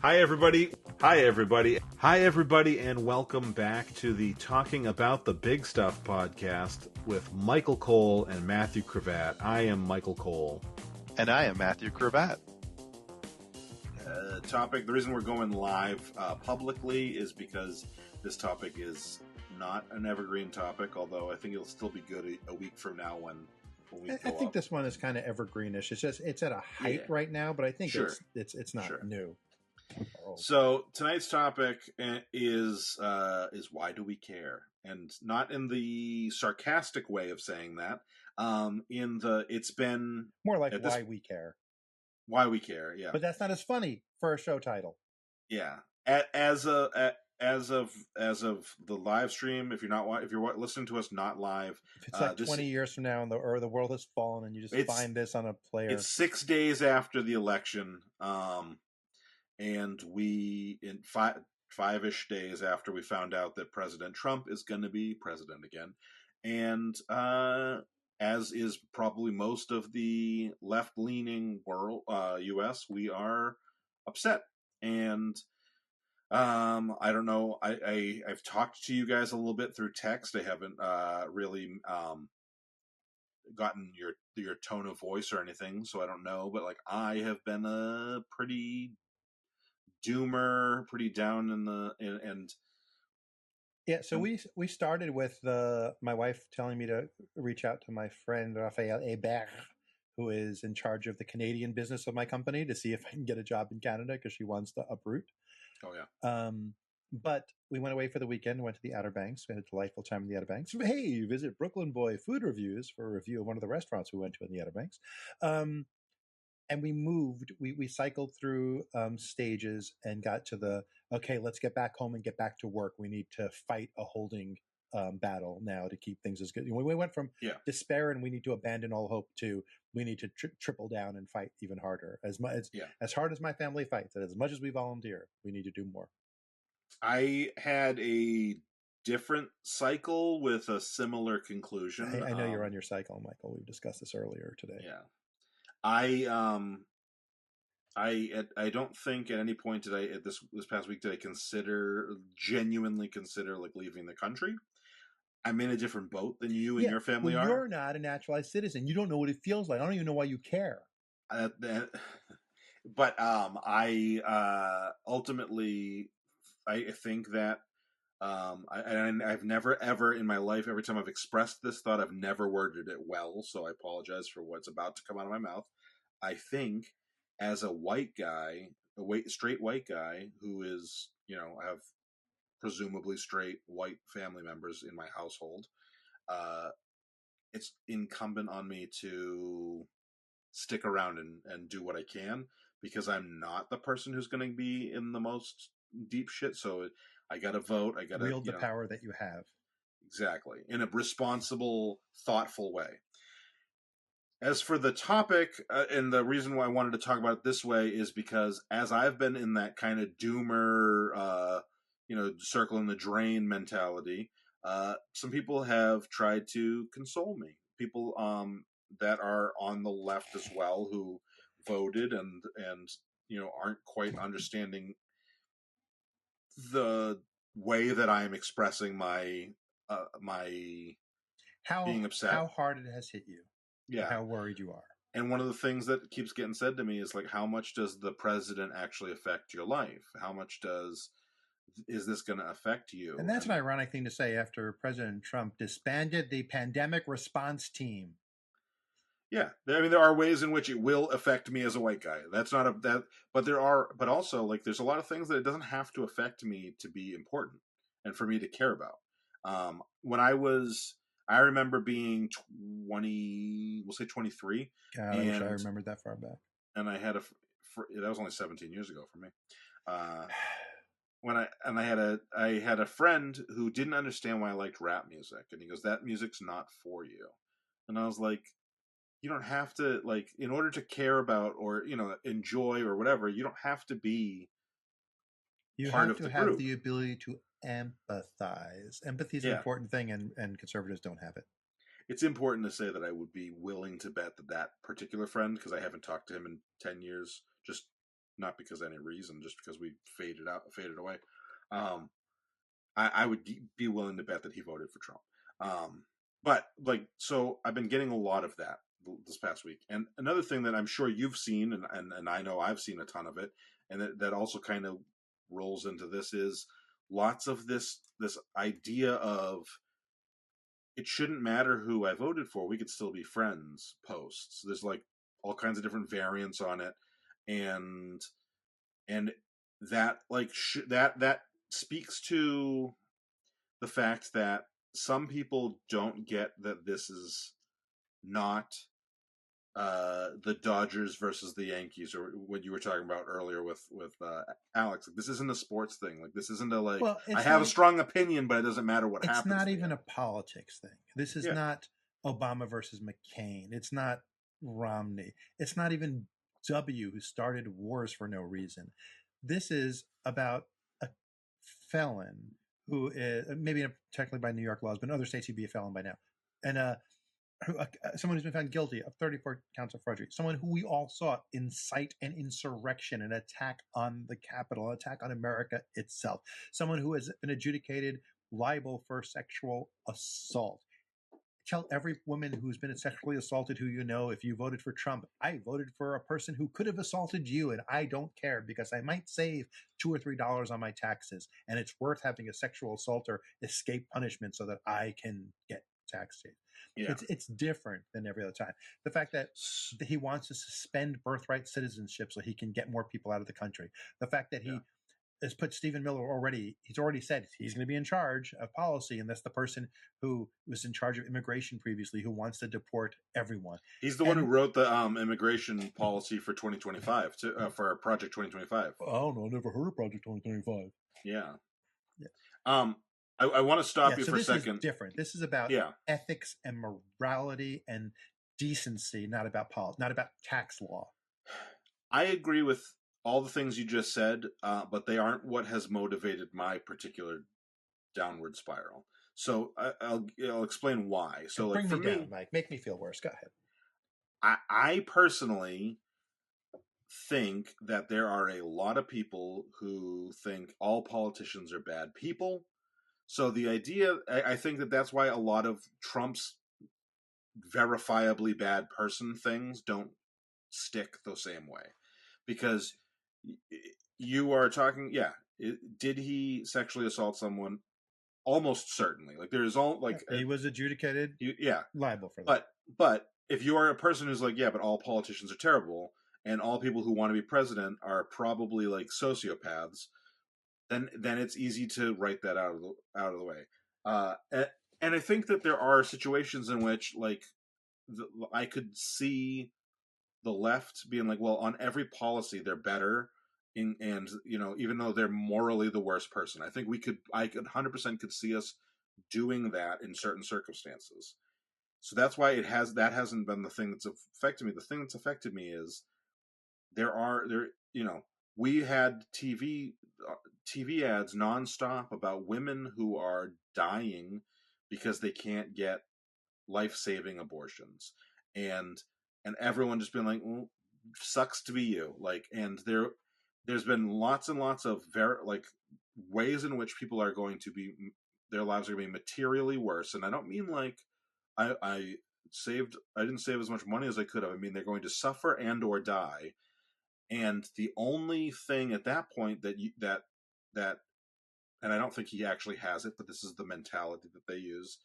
Hi, everybody. Hi, everybody. Hi, everybody, and welcome back to the Talking About the Big Stuff podcast with Michael Cole and Matthew Cravat. I am Michael Cole. And I am Matthew Cravat. The reason we're going live publicly is because this topic is not an evergreen topic, although I think it'll still be good a week from now when we go I think up. this one is kind of evergreenish. It's just it's at a height right now, but I think it's not new. So tonight's topic is why do we care, and not in the sarcastic way of saying that. It's been more like why we care. Why we care, yeah. But that's not as funny for a show title. Yeah, as of the live stream, if you're listening to us not live, if it's like 20 years from now and the world has fallen and you just find this on a player, it's 6 days after the election. And we, in five-ish days after we found out that President Trump is going to be president again. And as is probably most of the left-leaning world, U.S., we are upset. And I don't know, I've talked to you guys a little bit through text. I haven't really gotten your tone of voice or anything, so I don't know. But, like, I have been a pretty doomer, pretty down and yeah. So we started with my wife telling me to reach out to my friend Raphael Hébert, who is in charge of the Canadian business of my company, to see if I can get a job in Canada because she wants to uproot. Oh yeah. But we went away for the weekend, went to the Outer Banks. We had a delightful time in the Outer Banks. Hey, visit Brooklyn Boy Food Reviews for a review of one of the restaurants we went to in the Outer Banks. And we moved, we cycled through stages and got to okay, let's get back home and get back to work. We need to fight a holding battle now to keep things as good. We went from despair and we need to abandon all hope to we need to triple down and fight even harder. As hard as my family fights, and as much as we volunteer, we need to do more. I had a different cycle with a similar conclusion. I know you're on your cycle, Michael. We've discussed this earlier today. Yeah. I don't think at any point did I this past week did I genuinely consider like leaving the country. I'm in a different boat than you and your family are. You're not a naturalized citizen. You don't know what it feels like. I don't even know why you care. But I ultimately I think that I've never ever in my life, every time I've expressed this thought, I've never worded it well, so I apologize for what's about to come out of my mouth. I think as a white guy, straight white guy who is, I have presumably straight white family members in my household, it's incumbent on me to stick around and do what I can, because I'm not the person who's going to be in the most deep shit. So I got to vote. I got to wield the power that you have. Exactly. In a responsible, thoughtful way. As for the topic, and the reason why I wanted to talk about it this way is because as I've been in that kind of doomer, circle in the drain mentality, some people have tried to console me. People that are on the left as well, who voted and aren't quite understanding the way that I am expressing my being upset. How hard it has hit you. Yeah. How worried you are. And one of the things that keeps getting said to me is, like, how much does the president actually affect your life? How much is this going to affect you? And that's an ironic thing to say after President Trump disbanded the pandemic response team. Yeah, there are ways in which it will affect me as a white guy. That's not but also, like, there's a lot of things that it doesn't have to affect me to be important and for me to care about. When I remember being 20, we'll say 23. God, I wish I remembered that far back. And I had that was only 17 years ago for me. I had a friend who didn't understand why I liked rap music, and he goes, "That music's not for you." And I was like, "You don't have to, like, in order to care about or enjoy or whatever, you don't have to be part of the group. You have to have the ability to empathize. Empathy is an important thing, and conservatives don't have it. It's important to say that I would be willing to bet that particular friend, because I haven't talked to him in 10 years, just not because of any reason, just because we faded away. I would be willing to bet that he voted for Trump. But like, so I've been getting a lot of that this past week. And another thing that I'm sure you've seen, and I know I've seen a ton of it, and that also kind of rolls into this, is lots of this idea of it shouldn't matter who I voted for, we could still be friends posts. There's like all kinds of different variants on it, and that like that speaks to the fact that some people don't get that this is not the Dodgers versus the Yankees, or what you were talking about earlier with Alex. Like, this isn't a sports thing. Like, this isn't a like. Well, I it's have not. a strong opinion, but it doesn't matter what It's happens. not to even you. a politics thing. This is Yeah. not Obama versus McCain. It's not Romney. It's not even W, who started wars for no reason. This is about a felon who is maybe technically by New York laws, but in other states he'd be a felon by now, and someone who's been found guilty of 34 counts of forgery, someone who we all saw incite an insurrection, an attack on the Capitol, an attack on America itself, someone who has been adjudicated liable for sexual assault. Tell every woman who's been sexually assaulted who you know, if you voted for Trump, I voted for a person who could have assaulted you, and I don't care because I might save $2 or $3 on my taxes, and it's worth having a sexual assaulter escape punishment so that I can get tax saved. Yeah. It's different than every other time. The fact that he wants to suspend birthright citizenship so he can get more people out of the country. The fact that he has put Stephen Miller he's already said he's going to be in charge of policy, and that's the person who was in charge of immigration previously, who wants to deport everyone. He's the one who wrote the immigration policy for 2025 for Project 2025. Oh no, I never heard of Project 2025. Yeah. I want to stop you for a second. This is different. This is about ethics and morality and decency, not about not about tax law. I agree with all the things you just said, but they aren't what has motivated my particular downward spiral. So I'll explain why. So like, bring me down, Mike. Make me feel worse. Go ahead. I personally think that there are a lot of people who think all politicians are bad people. So the idea, I think that's why a lot of Trump's verifiably bad person things don't stick the same way. Because you are talking, did he sexually assault someone? Almost certainly. Like, there's all like he was adjudicated liable for that. But if you are a person who's like, but all politicians are terrible and all people who want to be president are probably like sociopaths, then it's easy to write that out of the way. And I think that there are situations in which like I could see the left being like, well, on every policy they're better, and you know, even though they're morally the worst person, I think I could 100% could see us doing that in certain circumstances. So that's why that hasn't been the thing that's affected me. The thing that's affected me is we had TV ads nonstop about women who are dying because they can't get life-saving abortions, and everyone just been like, well, sucks to be you. Like, and there's been lots and lots of ways in which people are going to be, their lives are going to be materially worse. And I don't mean like I didn't save as much money as I could have. I mean, they're going to suffer and or die. And the only thing at that point that and I don't think he actually has it, but this is the mentality that they use,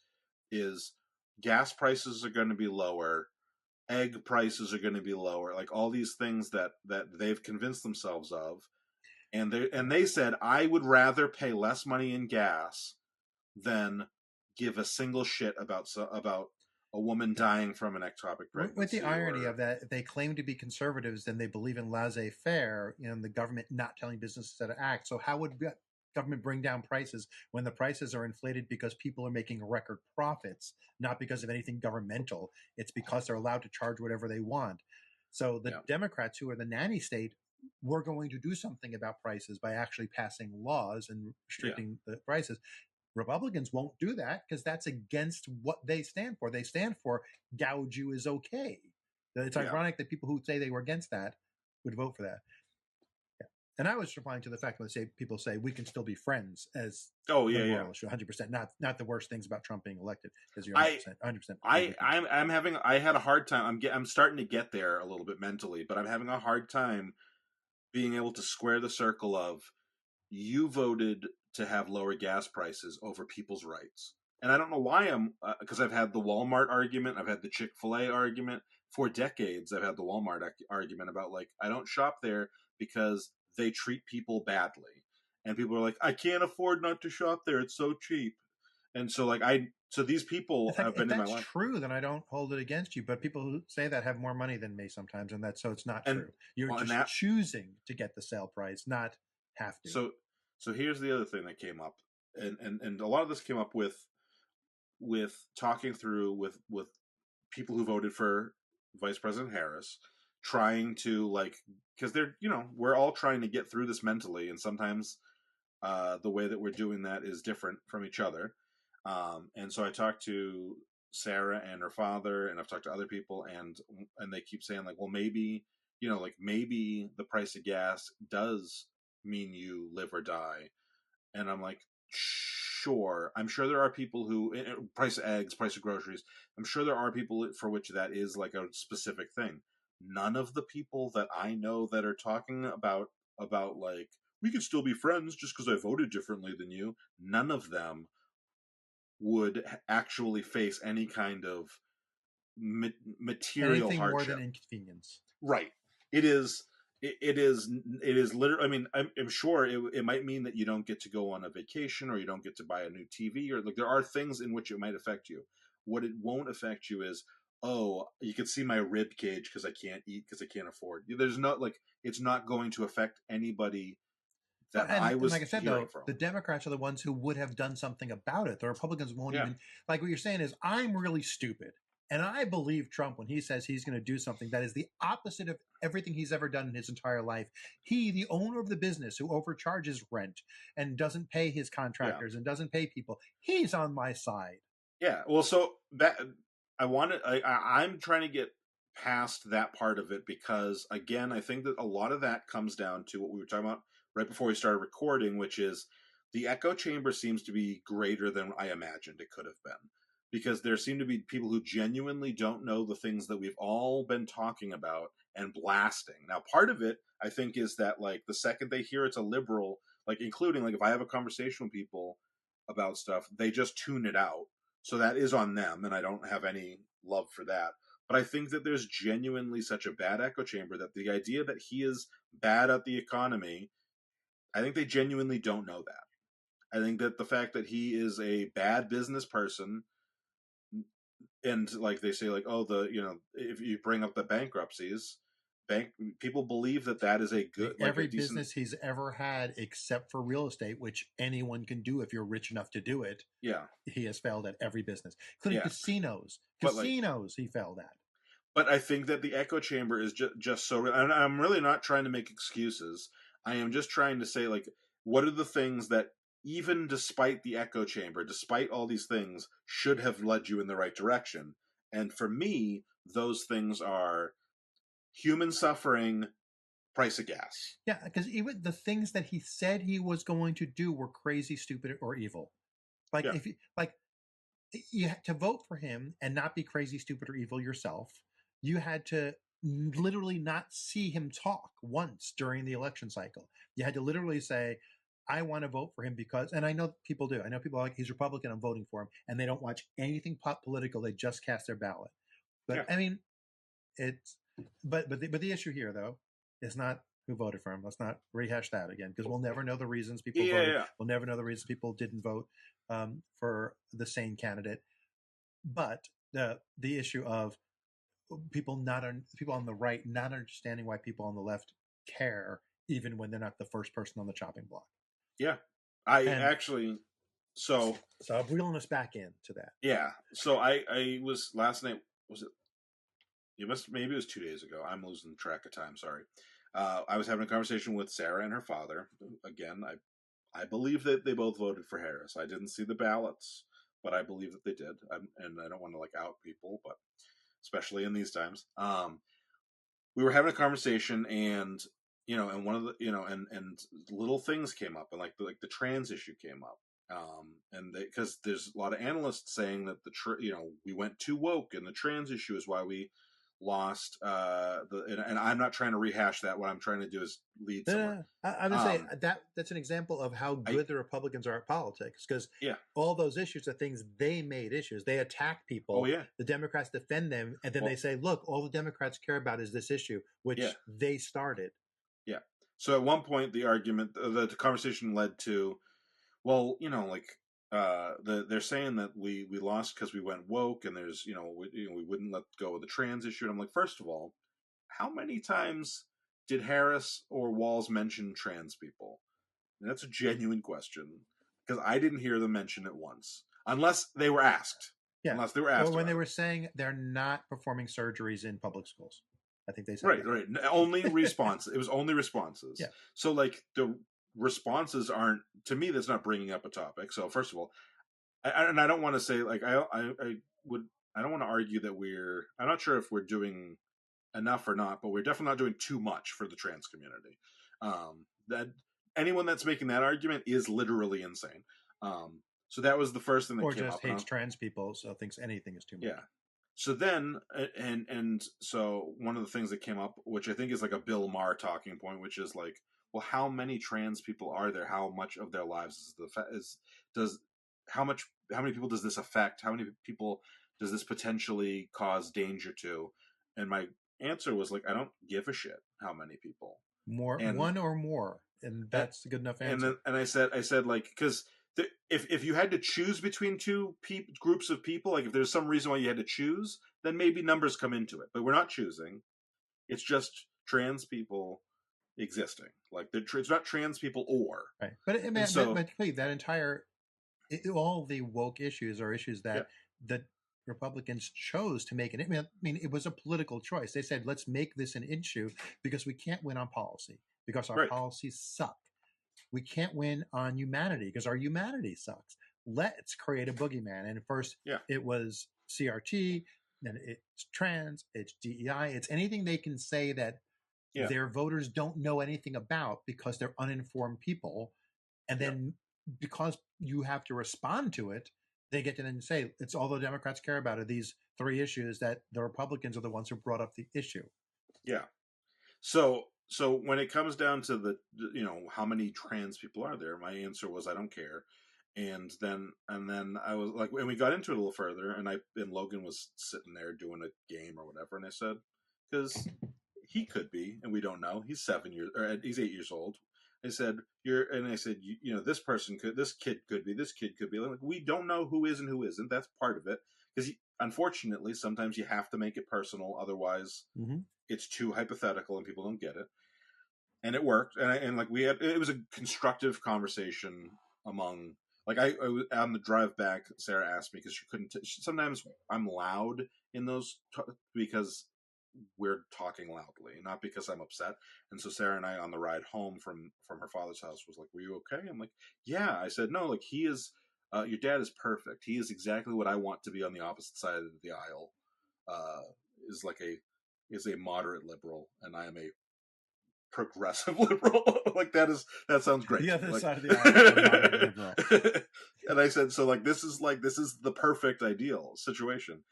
is gas prices are going to be lower, egg prices are going to be lower, like all these things that they've convinced themselves of, and they said, I would rather pay less money in gas than give a single shit about a woman dying from an ectopic pregnancy. With the irony of that, they claim to be conservatives and they believe in laissez-faire, and the government not telling businesses how to act. So how would government bring down prices when the prices are inflated because people are making record profits, not because of anything governmental? It's because they're allowed to charge whatever they want. So the Democrats, who are the nanny state, were going to do something about prices by actually passing laws and restricting the prices. Republicans won't do that because that's against what they stand for. They stand for gouge you is okay. It's ironic that people who say they were against that would vote for that. And I was replying to the fact when people say we can still be friends as Oh the yeah, yeah. moral issue, 100%. Not the worst things about Trump being elected, because you're I 100% I agree. I'm having I had a hard time. I'm starting to get there a little bit mentally, but I'm having a hard time being able to square the circle of you voted to have lower gas prices over people's rights. And I don't know why because I've had the Walmart argument, I've had the Chick-fil-A argument for decades. I've had the Walmart argument about like I don't shop there because they treat people badly. And people are like, I can't afford not to shop there. It's so cheap. And so like so these people It's like, have if been in my that's life. true, then I don't hold it against you. But people who say that have more money than me sometimes, and so it's not And true. You're well, and just that choosing to get the sale price, not have to. so here's the other thing that came up. And a lot of this came up with talking through with people who voted for Vice President Harris, trying to like because they're we're all trying to get through this mentally, and sometimes the way that we're doing that is different from each other. And so I talked to Sarah and her father, and I've talked to other people, and they keep saying like, well, maybe like maybe the price of gas does mean you live or die, and I'm like, sure. I'm sure there are people who price of eggs, price of groceries. I'm sure there are people for which that is like a specific thing. None of the people that I know that are talking about like we could still be friends just because I voted differently than you. None of them would actually face any kind of material Anything more hardship. than inconvenience. Right. It is. It is literally. I mean, I'm sure it might mean that you don't get to go on a vacation, or you don't get to buy a new TV, or like there are things in which it might affect you. What it won't affect you is, oh, you can see my rib cage because I can't eat because I can't afford. There's not like it's not going to affect anybody Well, that I and was like I said, hearing though, from. the Democrats are the ones who would have done something about it. The Republicans won't Yeah. even, like what you're saying is, I'm really stupid. And I believe Trump when he says he's going to do something that is the opposite of everything he's ever done in his entire life. He, the owner of the business who overcharges rent and doesn't pay his contractors and doesn't pay people, he's on my side. Yeah. Well, so that I'm trying to get past that part of it because again, I think that a lot of that comes down to what we were talking about right before we started recording, which is the echo chamber seems to be greater than I imagined it could have been. Because there seem to be people who genuinely don't know the things that we've all been talking about and blasting. Now, part of it, I think, is that like the second they hear it's a liberal, like including like if I have a conversation with people about stuff, they just tune it out. So that is on them, and I don't have any love for that. But I think that there's genuinely such a bad echo chamber that the idea that he is bad at the economy, I think they genuinely don't know that. I think that the fact that he is a bad business person, and like they say like, oh, if you bring up the bankruptcies, people believe that is a good, like a Every decent. business he's ever had, except for real estate, which anyone can do if you're rich enough to do it, Yeah, he has failed at every business, including yeah, casinos. but like Casinos he failed at. but I think that the echo chamber is just so. And I'm really not trying to make excuses. I am just trying to say like, what are the things that even despite the echo chamber, despite all these things, should have led you in the right direction? And for me, those things are human suffering, price of gas. Yeah, because even the things that he said he was going to do were crazy, stupid, or evil. Like Yeah, if you had to vote for him and not be crazy, stupid, or evil yourself, you had to literally not see him talk once during the election cycle. You had to literally say, I want to vote for him because, and I know people do. I know people are like, he's Republican, I'm voting for him. And they don't watch anything political. They just cast their ballot. But yeah. I mean, it's, but the issue here though, is not who voted for him. Let's not rehash that again, because we'll never know the reasons people Yeah, voted. yeah. We'll never know the reasons people didn't vote for the same candidate. But the issue of people on the right not understanding why people on the left care, even when they're not the first person on the chopping block. Yeah. I And actually, so so I'm reeling us back into that. yeah. So I was last night, was it? Maybe it was 2 days ago. I'm losing track of time. Sorry. I was having a conversation with Sarah and her father. Again, I believe that they both voted for Harris. I didn't see the ballots, but I believe that they did. And I don't want to like out people, but especially in these times. We were having a conversation, and and one of the, and little things came up, and like the trans issue came up. And because there's a lot of analysts saying that we went too woke, and the trans issue is why we lost and I'm not trying to rehash that. What I'm trying to do is lead somewhere. I'm going to say that's an example of how good the Republicans are at politics, because all those issues are things they made issues. They attack people. Oh yeah. The Democrats defend them, and then they say, "Look, all the Democrats care about is this issue, which they started." Yeah. So at one point, the conversation led to, well, they're saying that we lost because we went woke, and there's we wouldn't let go of the trans issue. And I'm like, first of all, how many times did Harris or Walz mention trans people? And that's a genuine question, because I didn't hear them mention it once, unless they were asked. Yeah. Unless they were asked. Or when they were saying they're not performing surgeries in public schools. I think they said right. Only responses. It was only responses. Yeah. So like the responses aren't, to me, that's not bringing up a topic. So first of all, and I don't want to say like I don't want to argue that I'm not sure if we're doing enough or not, but we're definitely not doing too much for the trans community. That anyone that's making that argument is literally insane. So that was the first thing that came up. Or just hates trans people, so thinks anything is too much. Yeah. So then, and so one of the things that came up, which I think is like a Bill Maher talking point, which is like, well, how many trans people are there? How much of their lives how many people does this affect? How many people does this potentially cause danger to? And my answer was like, I don't give a shit how many people. One or more, and that's a good enough answer. And I said like, because if you had to choose between two groups of people, like if there's some reason why you had to choose, then maybe numbers come into it. But we're not choosing. It's just trans people existing. Like it's not trans people or right. But that entire all the woke issues are issues that the Republicans chose to make it. I mean, it was a political choice. They said, let's make this an issue because we can't win on policy, because our policies suck. We can't win on humanity because our humanity sucks. Let's create a boogeyman. And first, it was CRT, then it's trans, it's DEI, it's anything they can say that their voters don't know anything about because they're uninformed people. And then because you have to respond to it, they get to then say, it's all the Democrats care about are these three issues that the Republicans are the ones who brought up the issue. Yeah. So when it comes down to the, how many trans people are there, my answer was, I don't care. And then I was like, and we got into it a little further, and Logan was sitting there doing a game or whatever. And I said, because he could be, and we don't know. He's 8 years old. I said, this person could, this kid could be, this kid could be. Like, we don't know who is and who isn't. That's part of it. Because unfortunately, sometimes you have to make it personal. Otherwise, it's too hypothetical and people don't get it. And it worked. And it was a constructive conversation among, like, I on the drive back, Sarah asked me because she couldn't, sometimes I'm loud in those because we're talking loudly, not because I'm upset. And so Sarah and I on the ride home from her father's house was like, were you okay? I'm like, yeah. I said, no, like he is, your dad is perfect. He is exactly what I want to be on the opposite side of the aisle. Is a moderate liberal, and I am a progressive liberal. Like that sounds great. The other like, side of the aisle, moderate liberal. And I said, so like this is the perfect ideal situation.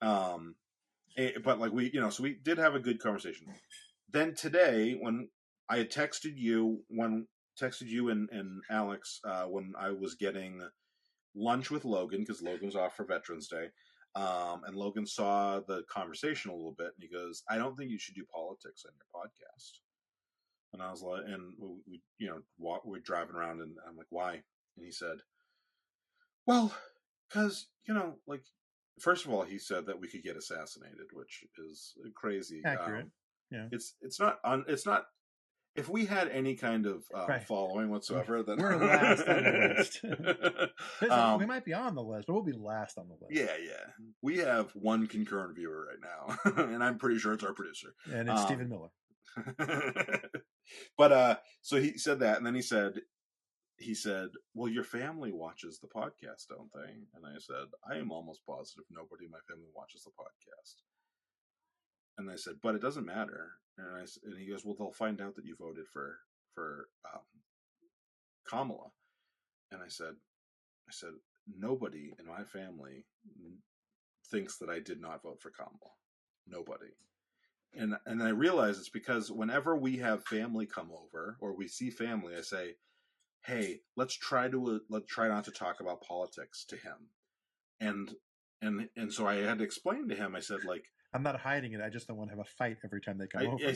But like so we did have a good conversation. Then today, when I had texted you and Alex when I was getting lunch with Logan, because Logan was off for Veterans Day, and Logan saw the conversation a little bit, and he goes, "I don't think you should do politics on your podcast." And I was like, and we're driving around, and I'm like, "Why?" And he said, "Well, because like." First of all, he said that we could get assassinated, which is crazy. Accurate. Yeah. It's not. If we had any kind of following whatsoever, then we're last on the list. We might be on the list, but we'll be last on the list. Yeah. We have one concurrent viewer right now, and I'm pretty sure it's our producer. And it's Stephen Miller. But so he said that, and then he said, well, your family watches the podcast, don't they? And I said, I am almost positive nobody in my family watches the podcast. and I said, but it doesn't matter. And he goes, well, they'll find out that you voted for Kamala. And I said, nobody in my family thinks that I did not vote for Kamala. Nobody. And I realize it's because whenever we have family come over or we see family, I say, hey, let's try not to talk about politics to him. And so I had to explain to him. I said, like, I'm not hiding it. I just don't want to have a fight every time they come over. I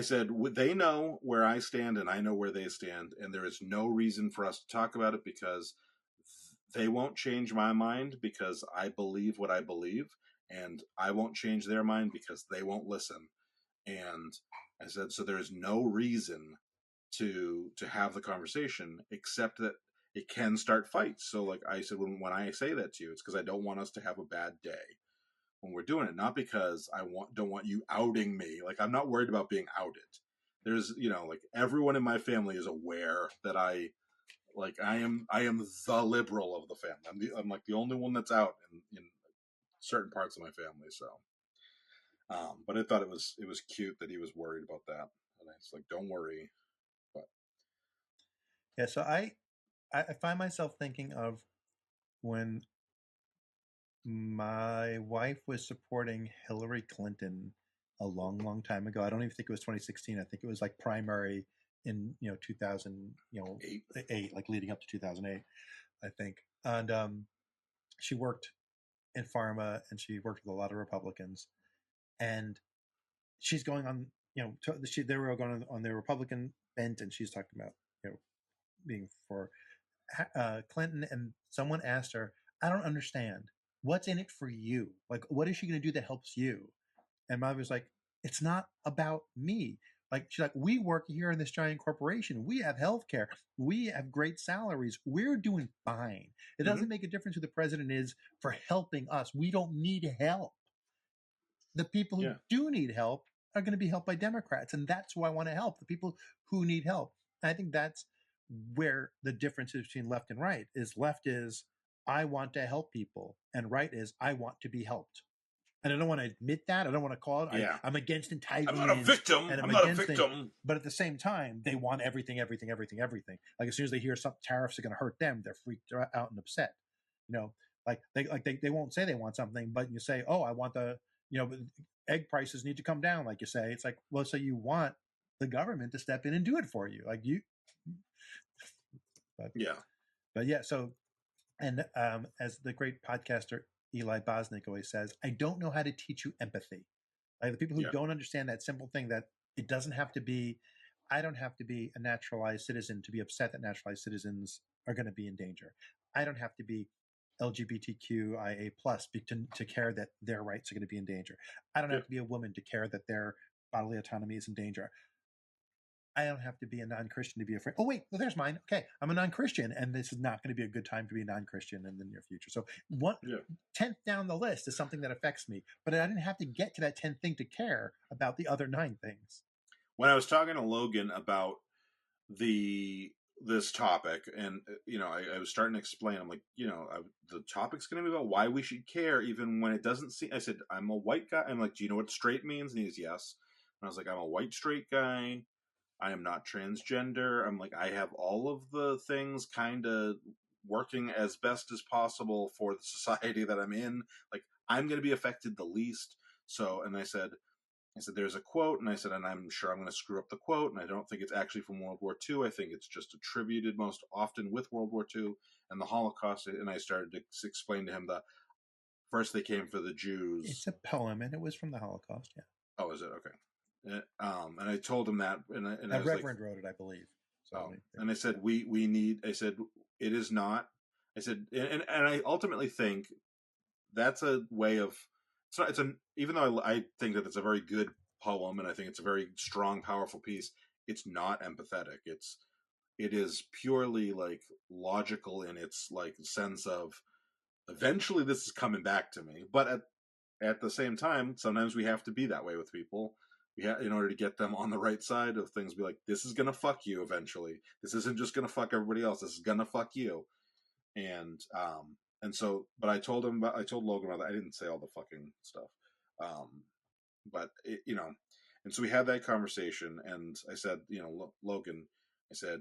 said, they know where I stand and I know where they stand, and there is no reason for us to talk about it because they won't change my mind because I believe what I believe, and I won't change their mind because they won't listen. And I said, so there is no reason to have the conversation except that it can start fights. So like I said, when I say that to you, it's because I don't want us to have a bad day when we're doing it, not because I don't want you outing me. Like, I'm not worried about being outed. There's, like, everyone in my family is aware that I am the liberal of the family. I'm like the only one that's out in certain parts of my family. So, but I thought it was cute that he was worried about that, and I was like, don't worry. But yeah, so I find myself thinking of when my wife was supporting Hillary Clinton a long, long time ago. I don't even think it was 2016. I think it was like primary in 2000 eight, like leading up to 2008, I think. And she worked in pharma and she worked with a lot of Republicans. And she's going on, they were going on their Republican bent, and she's talking about being for Clinton. And someone asked her, I don't understand. What's in it for you? Like, what is she going to do that helps you? And Molly was like, it's not about me. Like, she's like, we work here in this giant corporation. We have health care. We have great salaries. We're doing fine. It doesn't make a difference who the president is for helping us. We don't need help. The people who do need help are going to be helped by Democrats. And that's who I want to help, the people who need help. And I think that's where the difference is between left and right. Is left is, I want to help people, and right is, I want to be helped. And I don't want to admit that. I don't want to call it. yeah, I'm against entitlement. I'm not a victim. And I'm not a victim. Things, but at the same time, they want everything. Like, as soon as they hear some tariffs are going to hurt them, they're freaked out and upset. Like they won't say they want something, but you say, oh, I want egg prices need to come down. Like you say, it's like, well, so you want the government to step in and do it for you. Like you. But yeah. So, and as the great podcaster Eli Bosnick always says, I don't know how to teach you empathy. Like, the people who don't understand that simple thing, that it doesn't have to be, I don't have to be a naturalized citizen to be upset that naturalized citizens are going to be in danger. I don't have to be LGBTQIA plus to care that their rights are going to be in danger. I don't have to be a woman to care that their bodily autonomy is in danger. I don't have to be a non-Christian to be afraid. Oh, wait, well, there's mine. Okay, I'm a non-Christian, and this is not going to be a good time to be a non-Christian in the near future. So 10th down the list is something that affects me, but I didn't have to get to that 10th thing to care about the other 9 things. When I was talking to Logan about this topic, and I was starting to explain, I'm like, the topic's going to be about why we should care, even when it doesn't seem. I said, I'm a white guy. I'm like, do you know what straight means? And he's yes. And I was like, I'm a white straight guy. I am not transgender. I'm like, I have all of the things kind of working as best as possible for the society that I'm in. Like, I'm going to be affected the least. So, and I said, there's a quote, and I said, and I'm sure I'm going to screw up the quote, and I don't think it's actually from World War II. I think it's just attributed most often with World War II and the Holocaust. And I started to explain to him that first they came for the Jews. It's a poem, and it was from the Holocaust, yeah. Oh, is it? Okay. And I told him that, and a reverend wrote it, I believe. So, and I said, we need. I said, it is not. I said, and I ultimately think that's a way of. It's even though I think that it's a very good poem, and I think it's a very strong, powerful piece. It's not empathetic. It is purely like logical in its like sense of eventually this is coming back to me, but at the same time, sometimes we have to be that way with people. In order to get them on the right side of things, be like, this is gonna fuck you eventually. This isn't just gonna fuck everybody else. This is gonna fuck you. And so, but I told Logan about that. I didn't say all the fucking stuff. but and so we had that conversation, and I said, Logan, I said,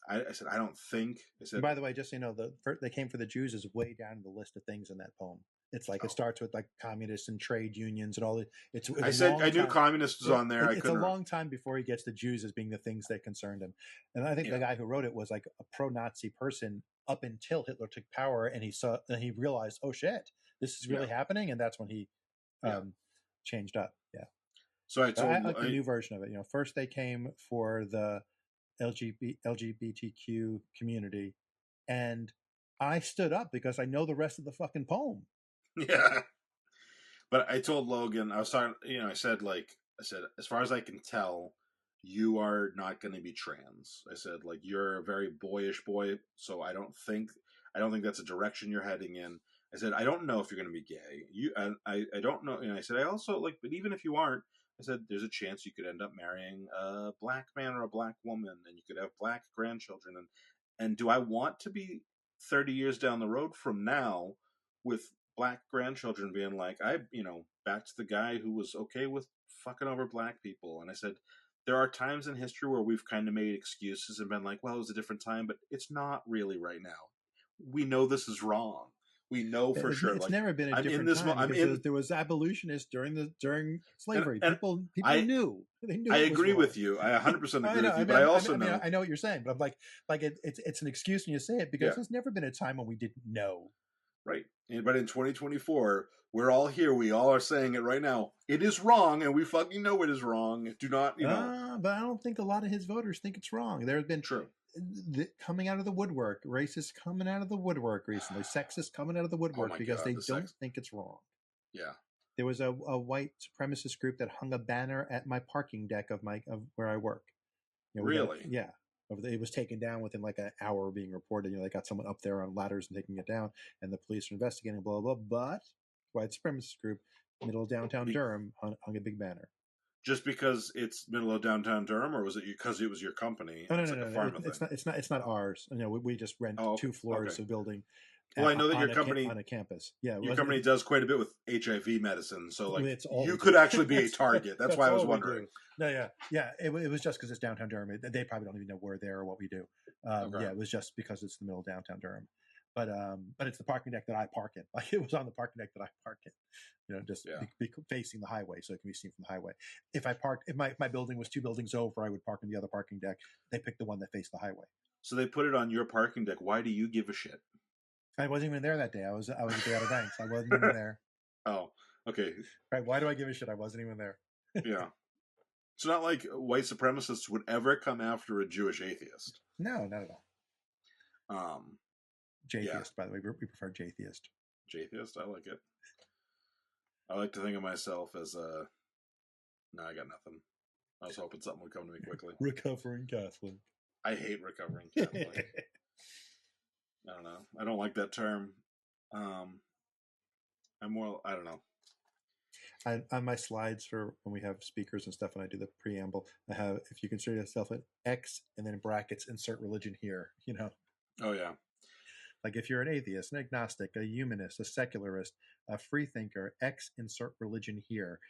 I said, I don't think, I said, By the way, just so you know, they came for the Jews is way down the list of things in that poem. It's like it starts with like communists and trade unions and all. It's I a said, long I knew time. communists was on there. I It's a couldn't. long time before he gets the Jews as being the things that concerned him. And I think the guy who wrote it was like a pro-Nazi person up until Hitler took power, and he realized, oh shit, this is really happening, and that's when he changed up. Yeah. So I told I like the new version of it. First they came for the LGBTQ community, and I stood up because I know the rest of the fucking poem. Yeah. But I told Logan, I was talking, I said, as far as I can tell, you are not going to be trans. I said, like, you're a very boyish boy, so I don't think that's a direction you're heading in. I said, I don't know if you're going to be gay. I don't know. And I said, I also, but even if you aren't, I said, there's a chance you could end up marrying a black man or a black woman, and you could have black grandchildren. And do I want to be 30 years down the road from now with black grandchildren being like, back to the guy who was okay with fucking over black people? And I said, there are times in history where we've kind of made excuses and been like, well, it was a different time, but it's not really right now. We know this is wrong. We know for sure. It's never been a different time. There was abolitionists during slavery. And people knew. They knew. I agree with you. I 100% agree with you. But I also know. I know what you're saying, but I'm like it's an excuse when you say it because there's never been a time when we didn't know. Right. But in 2024, we're all here. We all are saying it right now. It is wrong, and we fucking know it is wrong. Do not, But I don't think a lot of his voters think it's wrong. There have been coming out of the woodwork, racists coming out of the woodwork recently, sexists coming out of the woodwork because they don't think it's wrong. Yeah. There was a white supremacist group that hung a banner at my parking deck of where I work. Really? It was taken down within like an hour of being reported. They got someone up there on ladders and taking it down, and the police are investigating, blah, blah, blah. But white supremacist group, middle of downtown Durham, hung a big banner. Just because it's middle of downtown Durham, or was it because it was your company? Oh, no. It's not ours. We just rent 2 floors of building. Well, I know that your company on a campus. Yeah, your company does quite a bit with HIV medicine, so you could do. actually be a target. That's why I was wondering. No, yeah. It was just because it's downtown Durham. They probably don't even know we're there or what we do. Yeah, it was just because it's the middle of downtown Durham. But it's the parking deck that I park in. Like it was on the parking deck that I park in. Be facing the highway so it can be seen from the highway. If my building was 2 buildings over, I would park in the other parking deck. They picked the one that faced the highway. So they put it on your parking deck. Why do you give a shit? I wasn't even there that day. I was at the Outer Banks. I wasn't even there. Oh, okay. Right. Why do I give a shit? I wasn't even there. Yeah. It's not like white supremacists would ever come after a Jewish atheist. No, not at all. Jtheist, by the way. We prefer Jtheist. Jtheist? I like it. I like to think of myself as a... No, I got nothing. I was hoping something would come to me quickly. Recovering Catholic. I hate recovering Catholic. I don't know. I don't like that term. I'm more... I don't know. On my slides for when we have speakers and stuff, and I do the preamble, I have, if you consider yourself an X and then in brackets, insert religion here, Oh, yeah. Like if you're an atheist, an agnostic, a humanist, a secularist, a free thinker, X, insert religion here.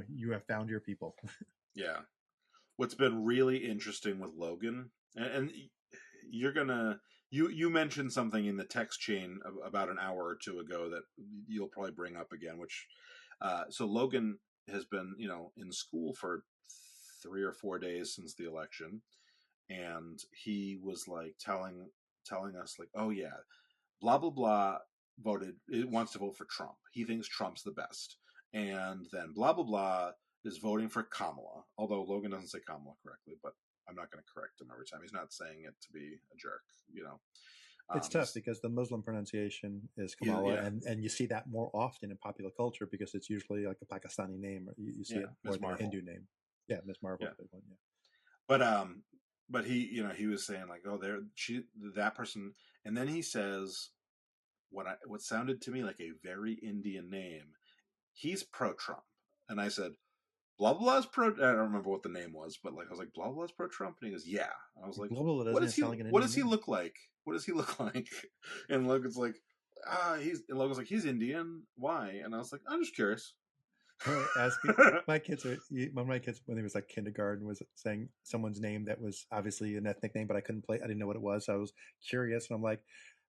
You have found your people. Yeah. What's been really interesting with Logan, and you're gonna... You mentioned something in the text chain about an hour or two ago that you'll probably bring up again, which... so Logan has been, in school for 3 or 4 days since the election, and he was like telling us like, oh yeah, blah blah blah wants to vote for Trump. He thinks Trump's the best, and then blah blah blah is voting for Kamala. Although Logan doesn't say Kamala correctly, but I'm not going to correct him every time. He's not saying it to be a jerk, It's tough because the Muslim pronunciation is Kamala, and you see that more often in popular culture because it's usually like a Pakistani name, or you see it more than a Hindu name. Yeah, Miss Marvel, big one. Yeah. But he, he was saying like, oh, that person, and then he says what sounded to me like a very Indian name. He's pro-Trump, and I said, blah blah's pro. I don't remember what the name was, but I was like, blah blah's pro-Trump, and he goes, yeah. And I was like, what does he look like? What does he look like? And Logan's like, Logan's like, he's Indian. Why? And I was like, I'm just curious. asking my kids are one of my kids when they was like kindergarten was saying someone's name that was obviously an ethnic name, but I didn't know what it was. So I was curious, and I'm like,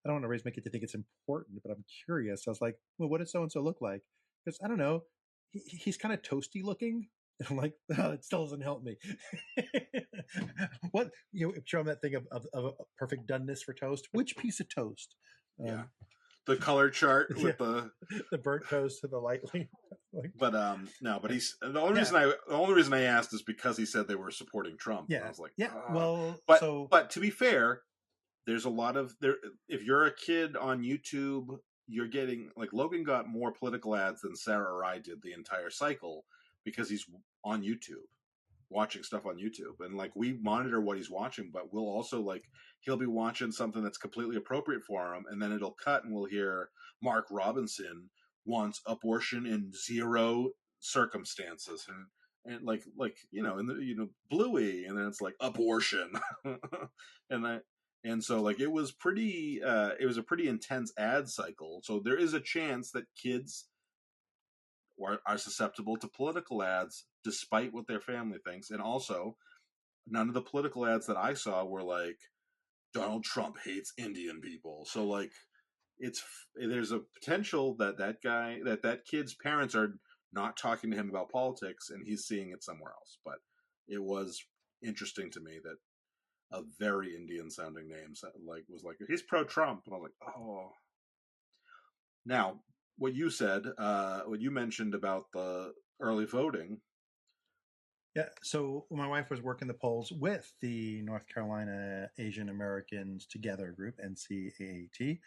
I don't want to raise my kid to think it's important, but I'm curious. So I was like, well, what does so and so look like? Because I don't know, he's kind of toasty looking. And I'm like, oh, it still doesn't help me. What show him that thing of a perfect doneness for toast. Which piece of toast? Yeah, the color chart with the burnt toast to the lightly. But no, but he's the only reason I asked is because he said they were supporting Trump, and I was like, well, but to be fair, there's a lot of there. If you're a kid on YouTube, you're getting like Logan got more political ads than Sarah or I did the entire cycle because he's on YouTube watching stuff on YouTube, and like we monitor what he's watching, but we'll also like he'll be watching something that's completely appropriate for him, and then it'll cut, and we'll hear Mark Robinson wants abortion in 0 circumstances, and like in the Bluey, and then it's like abortion, and so like it was a pretty intense ad cycle. So there is a chance that kids are susceptible to political ads despite what their family thinks. And also, none of the political ads that I saw were like Donald Trump hates Indian people. So like there's a potential that that kid's parents are not talking to him about politics and he's seeing it somewhere else. But it was interesting to me that a very Indian sounding name was like he's pro Trump, and I was like, oh. Now, what you said, what you mentioned about the early voting. Yeah, so my wife was working the polls with the North Carolina Asian Americans Together group, NCAAT.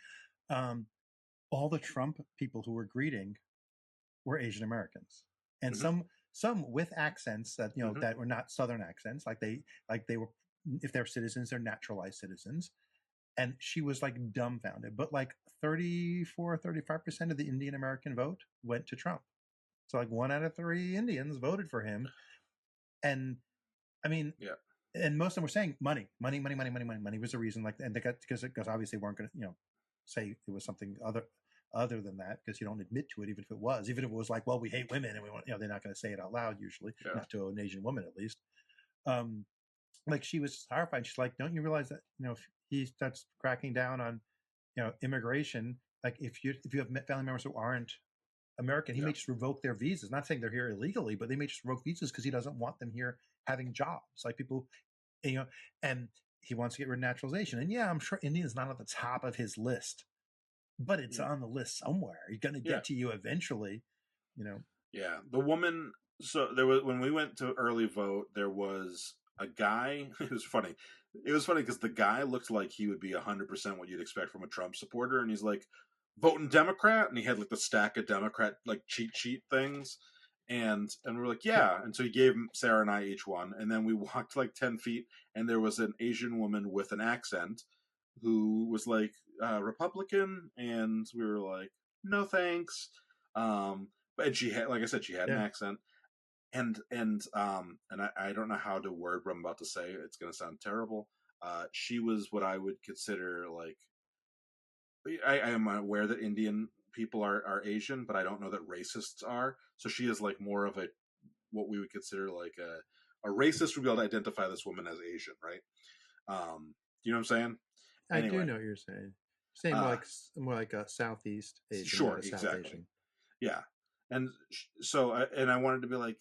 All the Trump people who were greeting were Asian Americans, and some with accents that that were not Southern accents, like they were, if they're citizens, they're naturalized citizens. And she was like dumbfounded, but like 35% of the Indian American vote went to Trump. So like 1 out of 3 Indians voted for him. And I mean, and most of them were saying money was the reason. Like, and they got because obviously they weren't going to say it was something other than that, because you don't admit to it, even if it was like, well, we hate women and we want, they're not going to say it out loud usually, not to an Asian woman at least. Like she was horrified. She's like, don't you realize that if he starts cracking down on immigration, like if you have family members who aren't American, he may just revoke their visas. Not saying they're here illegally, but they may just revoke visas because he doesn't want them here having jobs. Like people, and he wants to get rid of naturalization. And I'm sure India's not at the top of his list, but it's on the list somewhere. He's going to get to you eventually, Yeah, the woman. So there was when we went to early vote, there was a guy. It was funny. It was funny because the guy looked like he would be 100% what you'd expect from a Trump supporter, and he's like voting Democrat, and he had like the stack of Democrat like cheat sheet things, and we're like, yeah. And so he gave Sarah and I each one, and then we walked like 10 feet, and there was an Asian woman with an accent who was like Republican, and we were like, no thanks. And she had, like I said, she had an accent, and I don't know how to word what I'm about to say. It's going to sound terrible. She was what I would consider like. I am aware that Indian people are Asian, but I don't know that racists are. So she is like more of what we would consider like a racist would be able to identify this woman as Asian, right? You know what I'm saying? Anyway, I do know what you're saying. Saying more like a Southeast Asian, sure, exactly. Asian. Yeah, and so I wanted to be like,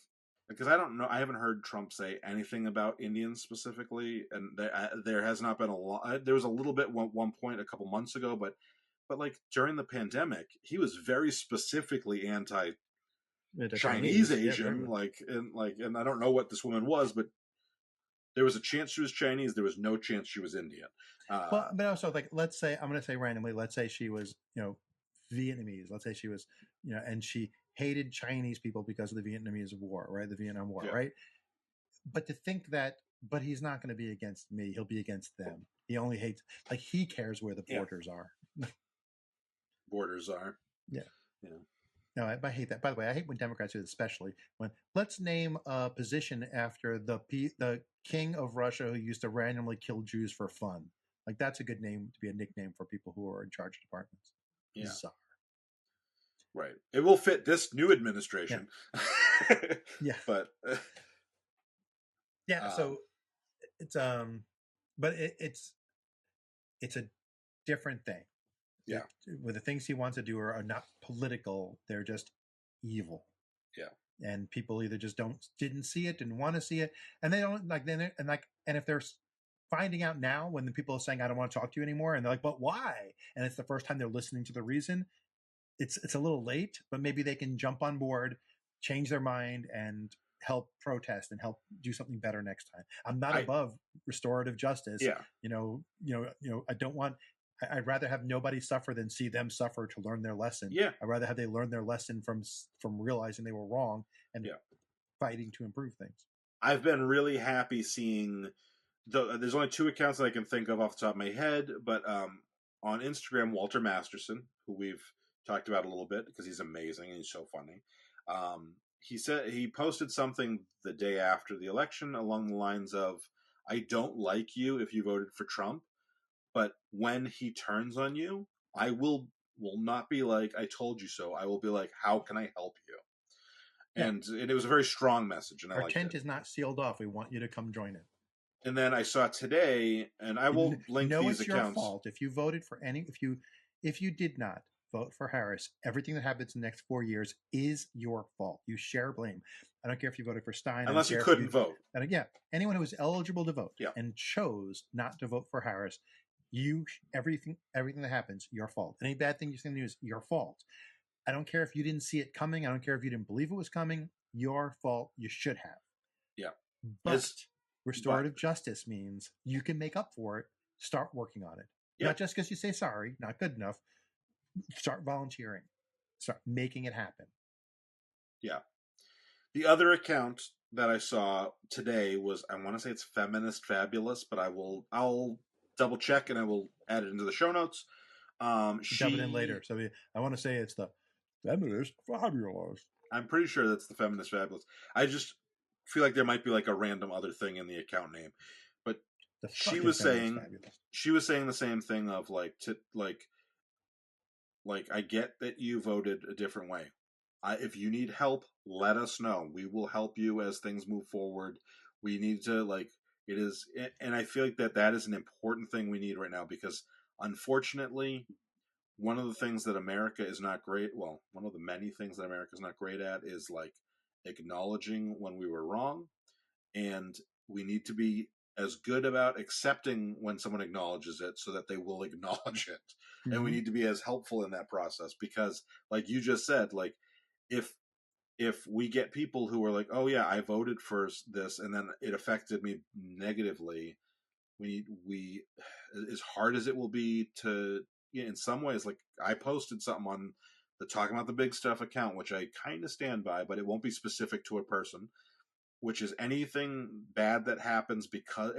because I don't know, I haven't heard Trump say anything about Indians specifically, and there has not been a lot. There was a little bit one point a couple months ago, but like during the pandemic, he was very specifically anti Chinese Asian, and I don't know what this woman was, but there was a chance she was Chinese. There was no chance she was Indian. Well, but also like, let's say, I'm going to say randomly, let's say she was, Vietnamese. Let's say she was, and she hated Chinese people because of the Vietnamese War, right? The Vietnam War, right? But to think that, but he's not going to be against me. He'll be against them. He only hates, like, he cares where the borders are. Borders are. Yeah. No, I hate that. By the way, I hate when Democrats do this, especially when let's name a position after the king of Russia who used to randomly kill Jews for fun. Like, that's a good name to be a nickname for people who are in charge of departments. Yeah. Bizarre. Right. It will fit this new administration. Yeah. But Yeah. So it's but it's a different thing. yeah. Where the things he wants to do are not political; they're just evil. Yeah. And people either just didn't see it, didn't want to see it, and they don't like. Then and if they're finding out now when the people are saying I don't want to talk to you anymore, and they're like, but why? And it's the first time they're listening to the reason. It's a little late, but maybe they can jump on board, change their mind, and help protest and help do something better next time. I'm not above restorative justice. Yeah. I don't want. I'd rather have nobody suffer than see them suffer to learn their lesson. Yeah. I'd rather have they learn their lesson from realizing they were wrong and fighting to improve things. I've been really happy seeing. There's only 2 accounts that I can think of off the top of my head, but on Instagram, Walter Masterson, who we've talked about a little bit because he's amazing and he's so funny. He said he posted something the day after the election along the lines of, "I don't like you if you voted for Trump, but when he turns on you, I will not be like, I told you so. I will be like, how can I help you?" And it was a very strong message, and I liked it. Our tent is not sealed off. We want you to come join it. And then I saw today, and I will link these it's accounts. Your fault if you voted for if you did not vote for Harris. Everything that happens in the next 4 years is your fault. You share blame. I don't care if you voted for Stein, unless you couldn't vote. And again, anyone who was eligible to vote and chose not to vote for Harris, everything that happens, your fault. Any bad thing you see in the news, your fault. I don't care if you didn't see it coming. I don't care if you didn't believe it was coming. Your fault. You should have. Yeah. But restorative justice means you can make up for it. Start working on it. Not just because you say sorry, not good enough. Start volunteering. Start making it happen. Yeah. The other account that I saw today was, I want to say it's Feminist Fabulous, but I'll double check and I will add it into the show notes. Dub it in later. So I want to say it's the Feminist Fabulous. I'm pretty sure that's the Feminist Fabulous. I just feel like there might be like a random other thing in the account name, but she was saying the same thing of like I get that you voted a different way. If you need help, let us know. We will help you as things move forward. We need to it is, and I feel like that is an important thing we need right now, because unfortunately, one of the things that America is not great, well, one of the many things that America is not great at is like acknowledging when we were wrong, and we need to be as good about accepting when someone acknowledges it so that they will acknowledge it. Mm-hmm. And we need to be as helpful in that process, because like you just said, like if we get people who are like, oh yeah, I voted for this and then it affected me negatively, we as hard as it will be to, in some ways, like I posted something on the Talking About the Big Stuff account, which I kind of stand by, but it won't be specific to a person, which is anything bad that happens because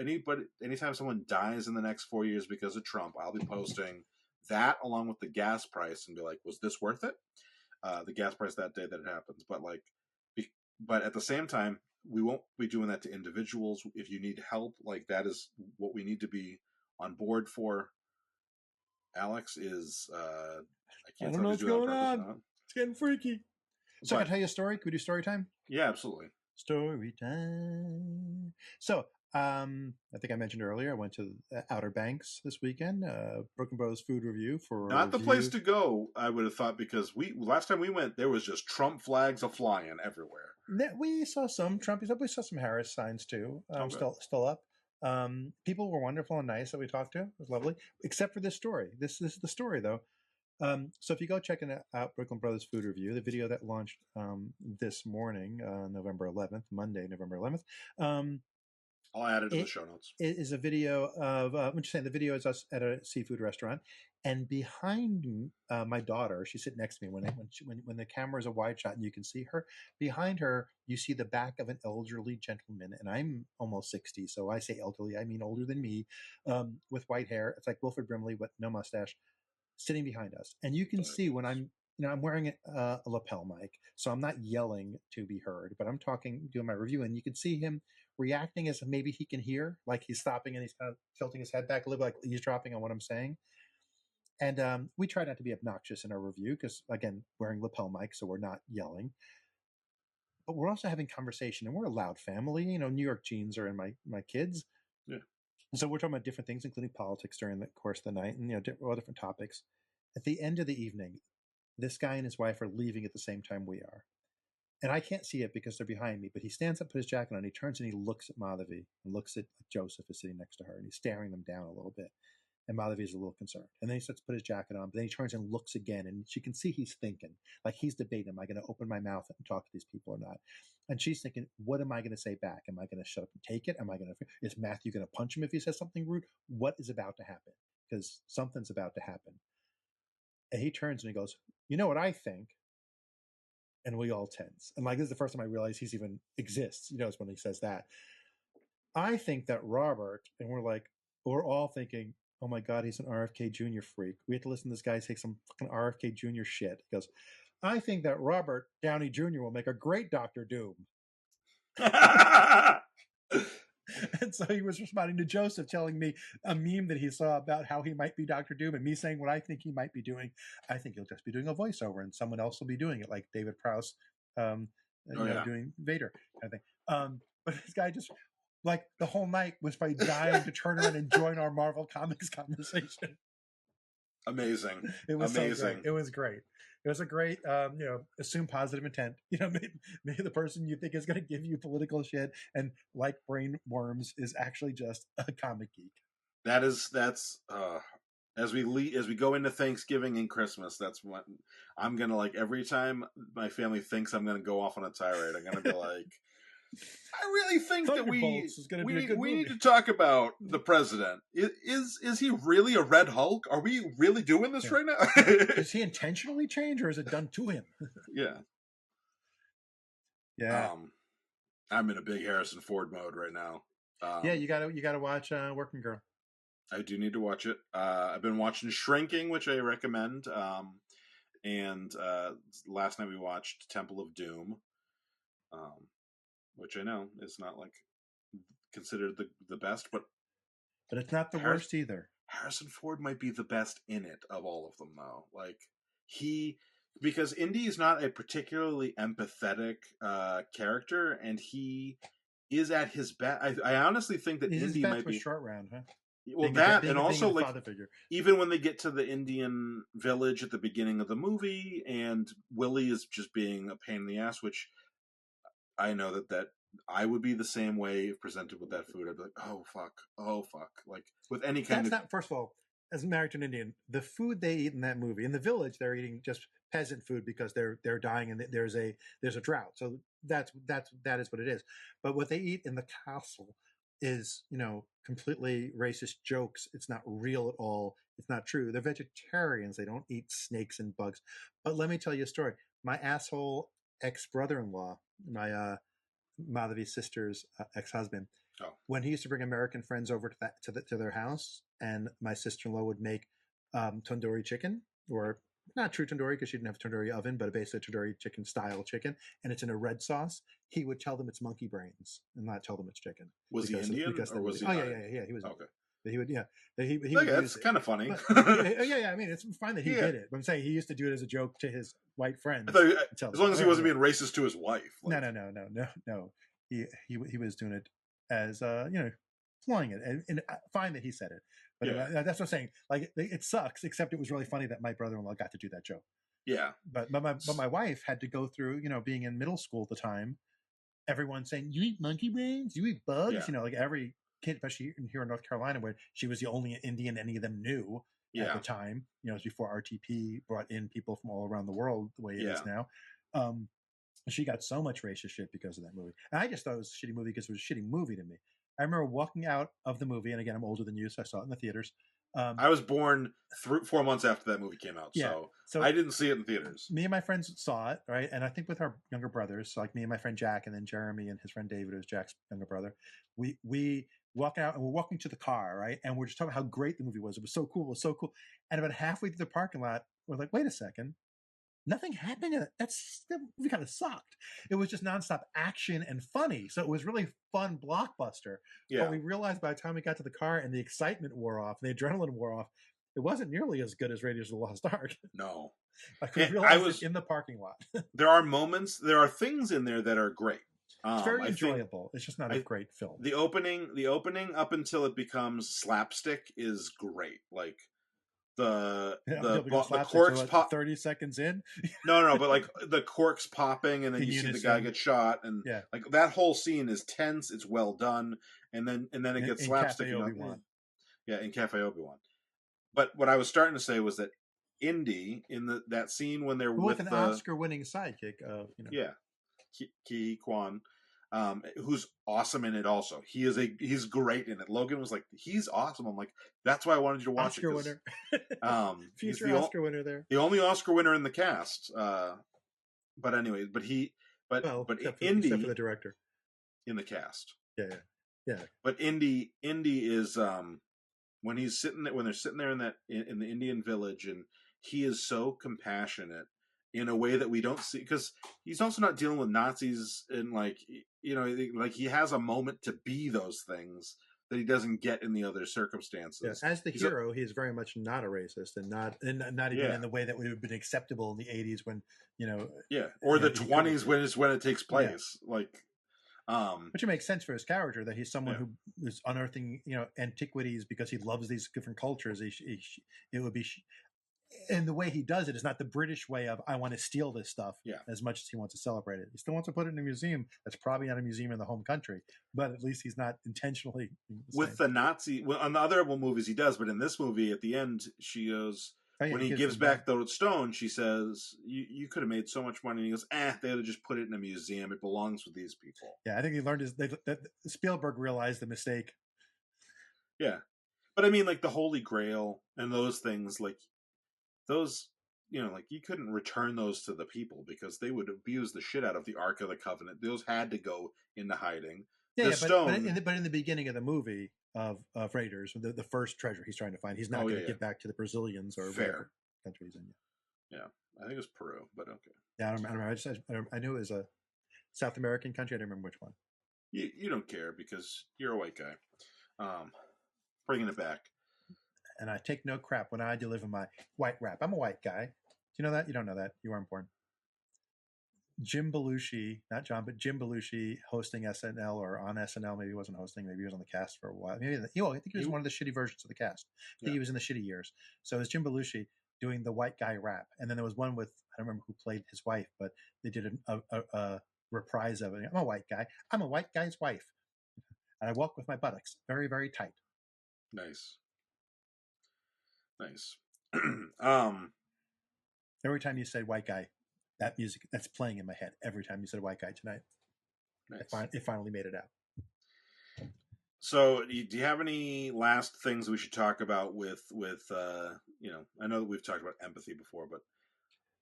anytime someone dies in the next 4 years because of Trump, I'll be posting that along with the gas price and be like, was this worth it? The gas price that day that it happens. But at the same time, we won't be doing that to individuals. If you need help, like that is what we need to be on board for. Alex is I don't know what's going on. It's getting freaky. So can I tell you a story? Can we do story time? Yeah, absolutely. Story time. So I think I mentioned earlier, I went to Outer Banks this weekend, Brooklyn Brothers Food Review for not the place to go, I would have thought, because last time we went, there was just Trump flags a flying everywhere. We saw some Trump. We saw some Harris signs too. Still up. People were wonderful and nice that we talked to. It was lovely, except for this story. This is the story though. So if you go check out Brooklyn Brothers Food Review, the video that launched this morning, November 11th, Monday, November 11th. I'll add it to the show notes. It is a video of, I'm just saying, the video is us at a seafood restaurant, and behind my daughter, she's sitting next to me when the camera is a wide shot and you can see her. Behind her, you see the back of an elderly gentleman, and I'm almost 60, so I say elderly, I mean older than me, with white hair. It's like Wilford Brimley, but no mustache, sitting behind us. And you can see when I'm wearing a lapel mic, so I'm not yelling to be heard, but I'm doing my review, and you can see him reacting as maybe he can hear, like he's stopping and he's kind of tilting his head back a little, like eavesdropping on what I'm saying. And we try not to be obnoxious in our review because, again, wearing lapel mics, so we're not yelling. But we're also having conversation, and we're a loud family. New York genes are in my kids. Yeah. So we're talking about different things, including politics during the course of the night, and all different topics. At the end of the evening, this guy and his wife are leaving at the same time we are. And I can't see it because they're behind me, but he stands up, put his jacket on, he turns and he looks at Madhavi and looks at Joseph is sitting next to her, and he's staring them down a little bit. And Madhavi is a little concerned. And then he starts to put his jacket on, but then he turns and looks again, and she can see he's thinking. Like he's debating, am I going to open my mouth and talk to these people or not? And she's thinking, what am I going to say back? Am I going to shut up and take it? Is Matthew going to punch him if he says something rude? What is about to happen? Because something's about to happen. And he turns and he goes, you know what I think? And we all tense. And this is the first time I realize he's even exists, is when he says that. I think that Robert, and we're all thinking, oh my God, he's an RFK Jr. freak. We have to listen to this guy say some fucking RFK Jr. shit. He goes, I think that Robert Downey Jr. will make a great Dr. Doom. And so he was responding to Joseph, telling me a meme that he saw about how he might be Dr. Doom, and me saying what I think he might be doing. I think he'll just be doing a voiceover, and someone else will be doing it, like David Prowse, doing Vader kind of thing. But this guy just, the whole night, was probably dying to turn around and join our Marvel Comics conversation. Amazing. It was amazing. So great. It was great. It was a great, assume positive intent. Maybe the person you think is going to give you political shit and like brain worms is actually just a comic geek. That's as we go into Thanksgiving and Christmas, that's what I'm gonna every time my family thinks I'm gonna go off on a tirade, I'm gonna be like, I really think that we need to talk about the president. Is he really a Red Hulk? Are we really doing this right now? Is he intentionally changed, or is it done to him? Yeah. I'm in a big Harrison Ford mode right now. You gotta watch Working Girl. I do need to watch it. I've been watching Shrinking, which I recommend. And last night we watched Temple of Doom. Which I know is not considered the best, but it's not the worst either. Harrison Ford might be the best in it of all of them, though. Because Indy is not a particularly empathetic character, and he is at his best. I honestly think that Indy might be Short Round, huh? Well, and also even when they get to the Indian village at the beginning of the movie, and Willie is just being a pain in the ass, which I know that I would be the same way if presented with that food. I'd be like, oh fuck. With any kind of... First of all, as married to an Indian, the food they eat in that movie, in the village, they're eating just peasant food because they're dying and there's a drought. So that is what it is. But what they eat in the castle is, completely racist jokes. It's not real at all. It's not true. They're vegetarians. They don't eat snakes and bugs. But let me tell you a story. My asshole ex-brother-in-law, my Madhavi's sister's ex-husband, when he used to bring American friends over to their house, and my sister-in-law would make tandoori chicken, or not true tandoori because she didn't have a tandoori oven, but a basic tandoori chicken style chicken, and it's in a red sauce. He would tell them it's monkey brains and not tell them it's chicken. Was he Indian? Or was he? Oh yeah. He was. Okay. But he would, that's kind of funny. I mean, it's fine that he did it. But I'm saying he used to do it as a joke to his white friends. As long as he wasn't being racist to his wife. No. He was doing it as flying it, and fine that he said it. But that's what I'm saying. It sucks. Except it was really funny that my brother-in-law got to do that joke. Yeah. But my wife had to go through, being in middle school at the time, everyone saying, "You eat monkey brains? You eat bugs?" Yeah. Every kid, especially here in North Carolina, where she was the only Indian any of them knew at the time. It was before RTP brought in people from all around the world the way it is now. She got so much racist shit because of that movie. And I just thought it was a shitty movie because it was a shitty movie to me. I remember walking out of the movie, and again, I'm older than you, so I saw it in the theaters. I was born 4 months after that movie came out, so I didn't see it in theaters. Me and my friends saw it, right? And I think with our younger brothers, so me and my friend Jack, and then Jeremy and his friend David, who's Jack's younger brother, we walk out and we're walking to the car, right? And we're just talking about how great the movie was. It was so cool. And about halfway through the parking lot, we're like, wait a second. Nothing happened in it. That movie kind of sucked. It was just nonstop action and funny. So it was really fun blockbuster. Yeah. But we realized by the time we got to the car and the excitement wore off, the adrenaline wore off, It wasn't nearly as good as Raiders of the Lost Ark. No, Like we And realized it in the parking lot. there are moments, there are things in there that are great. It's very I think enjoyable. It's just not a great film. the opening up until it becomes slapstick is great. Like the corks pop 30 seconds in. no, but like the corks popping, and then you see the guy get shot, and like that whole scene is tense. It's well done, and then it gets slapstick. Cafe Obi-Wan. Yeah, in Cafe Obi-Wan. But what I was starting to say was that Indy in that scene when they're with an Oscar-winning sidekick of Ki Kwan, who's awesome in it. Also, he's great in it. Logan was like, he's awesome. I'm like, that's why I wanted you to watch Oscar it. Winner, future Oscar winner there. The only Oscar winner in the cast. But anyway, but Indy, except for the director in the cast. Yeah. But Indy is when they're sitting there in the Indian village, and he is so compassionate in a way that we don't see, because he's also not dealing with Nazis, and like he has a moment to be those things that he doesn't get in the other circumstances. As the hero, he is very much not a racist, and not even in the way that would have been acceptable in the 80s when or the 20s when it takes place. Which makes sense for his character, that he's someone who is unearthing antiquities because he loves these different cultures. It would be. And the way he does it is not the British way of, I want to steal this stuff as much as he wants to celebrate it. He still wants to put it in a museum that's probably not a museum in the home country, but at least he's not intentionally with the Nazi. Well, on the other movies he does, but in this movie at the end she goes, when he gives back the stone, she says, you could have made so much money. And he goes, they would have just put it in a museum. It belongs with these people. Yeah, I think he learned that Spielberg realized the mistake. Yeah. But I mean, like the Holy Grail and those things, like those, like you couldn't return those to the people because they would abuse the shit out of the Ark of the Covenant. Those had to go into hiding. Yeah, but in the beginning of the movie of Raiders, the first treasure he's trying to find, he's not going to get back to the Brazilians or whatever country he's in. Yeah, I think it was Peru, but okay. Yeah, I don't remember. I knew it was a South American country. I don't remember which one. You don't care because you're a white guy. Bringing it back. And I take no crap when I deliver my white rap. I'm a white guy. Do you know that? You don't know that. You weren't born. Jim Belushi, not John, but Jim Belushi hosting SNL or on SNL. Maybe he wasn't hosting. Maybe he was on the cast for a while. Maybe I think he was one of the shitty versions of the cast. I think he was in the shitty years. So it was Jim Belushi doing the white guy rap. And then there was one with, I don't remember who played his wife, but they did a reprise of it. I'm a white guy. I'm a white guy's wife. And I walk with my buttocks very, very tight. Nice. Every time you said white guy, that music that's playing in my head every time you said white guy tonight. Nice. It finally made it out. So, do you have any last things we should talk about with I know that we've talked about empathy before, but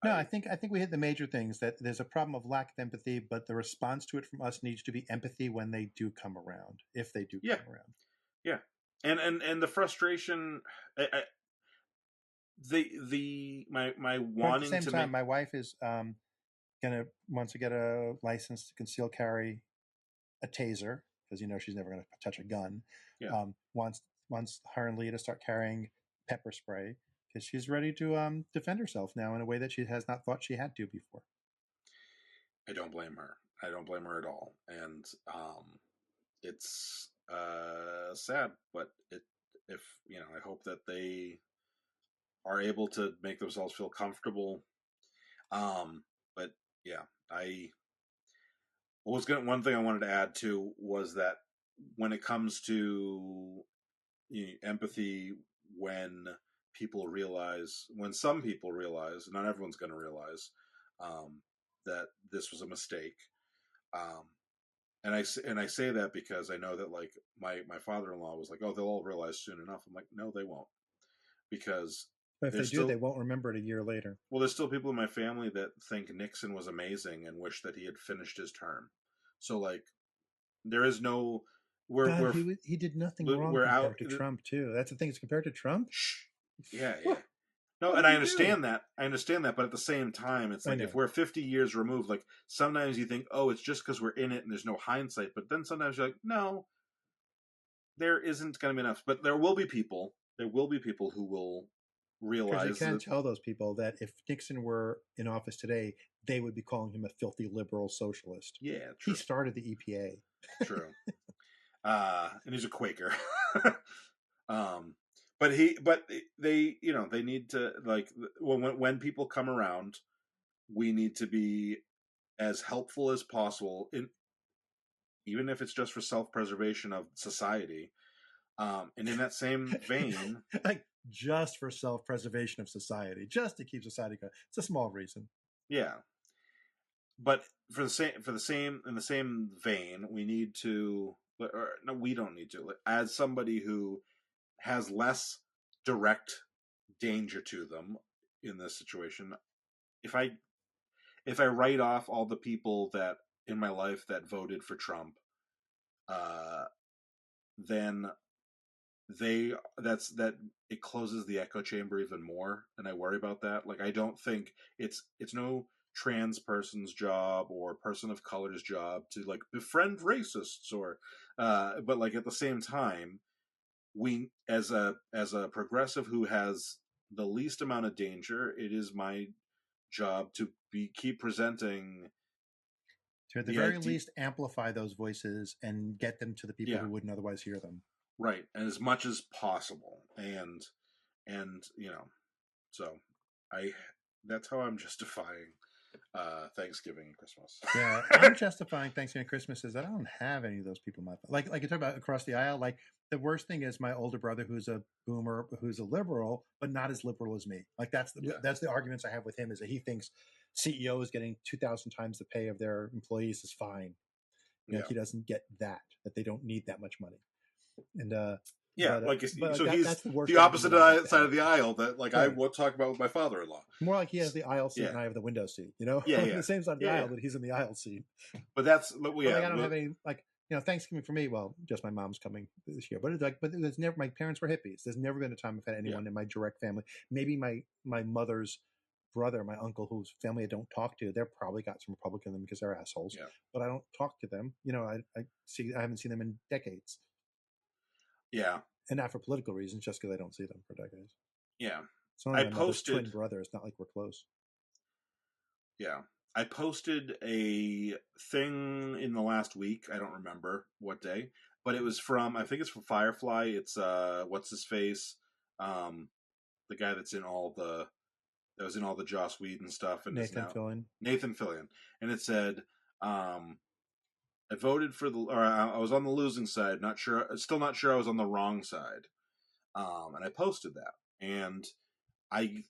no, I think we hit the major things. That there's a problem of lack of empathy, but the response to it from us needs to be empathy when they do come around, if they do come around. Yeah, and the frustration. My wanting at the same time, my wife is wants to get a license to conceal carry a taser because she's never going to touch a gun. Yeah. Wants her and Leah to start carrying pepper spray because she's ready to defend herself now in a way that she has not thought she had to before. I don't blame her. I don't blame her at all, and it's sad, but I hope that they are able to make themselves feel comfortable. But yeah, one thing I wanted to add to was that when it comes to empathy, when some people realize, not everyone's going to realize, that this was a mistake. And I say that because I know that like my father-in-law was like, oh, they'll all realize soon enough. I'm like, no, they won't, because but if they do, they won't remember it a year later. Well, there's still people in my family that think Nixon was amazing and wish that he had finished his term. So, like, there is no... he did nothing wrong compared to Trump, too. That's the thing. It's compared to Trump? Yeah. No, and I understand that. But at the same time, it's like if we're 50 years removed, like, sometimes you think, oh, it's just because we're in it and there's no hindsight. But then sometimes you're like, no, there isn't going to be enough. But there will be people who will Because you realize can that, tell those people that if Nixon were in office today, they would be calling him a filthy liberal socialist. yeah, He true, started the EPA. true. And he's a Quaker. um, but they, they need to, like, when people come around, we need to be as helpful as possible, even if it's just for self-preservation of society. And in that same vein, Like, just for self-preservation of society, just to keep society going. It's a small reason. yeah. But in the same vein, we need to, or no, we don't need to. As somebody who has less direct danger to them in this situation, if I write off all the people that in my life that voted for Trump, uh, then that it closes the echo chamber even more, and I worry about that. Like, I don't think it's no trans person's job or person of color's job to, like, befriend racists, or but, like, at the same time, we, as a progressive who has the least amount of danger, it is my job to keep presenting To at the the very idea. least, amplify those voices and get them to the people Yeah, who wouldn't otherwise hear them. right, and as much as possible, and so I that's how I'm justifying Thanksgiving and Christmas. Yeah, I'm justifying Thanksgiving and Christmas is that I don't have any of those people in my like you talk about across the aisle. Like, the worst thing is my older brother, who's a boomer, who's a liberal, but not as liberal as me. Like, that's the arguments I have with him, is that he thinks CEOs getting 2,000 times the pay of their employees is fine. Yeah, He doesn't get that they don't need that much money. And yeah, but so he's that's the worst the opposite argument I have to side have. of the aisle that, like, I Right. will talk about with my father-in-law. More like he has the aisle seat Yeah, and I have the window seat. yeah, On yeah, the same side of the yeah, aisle, yeah. but he's in the aisle seat. But But like, I don't have any, like, Thanksgiving for me. Well, just my mom's coming this year, but it's like, but there's never. My parents were hippies. There's never been a time I've had anyone in my direct family. Maybe my mother's brother, my uncle, whose family I don't talk to. They're probably got some Republican in them because they're assholes. Yeah, But I don't talk to them. I haven't seen them in decades, yeah, and not for political reasons, just because I don't see them for decades. yeah. It's only I my mother's twin posted, brother. It's not like we're close. yeah, I posted a thing in the last week. I don't remember what day, but it was I think it's from Firefly. It's what's his face, the guy that was in all the Joss Whedon stuff, and is Nathan now Fillion. Nathan Fillion. And it said, I voted for or I was on the losing side, still not sure I was on the wrong side. And I posted that, and I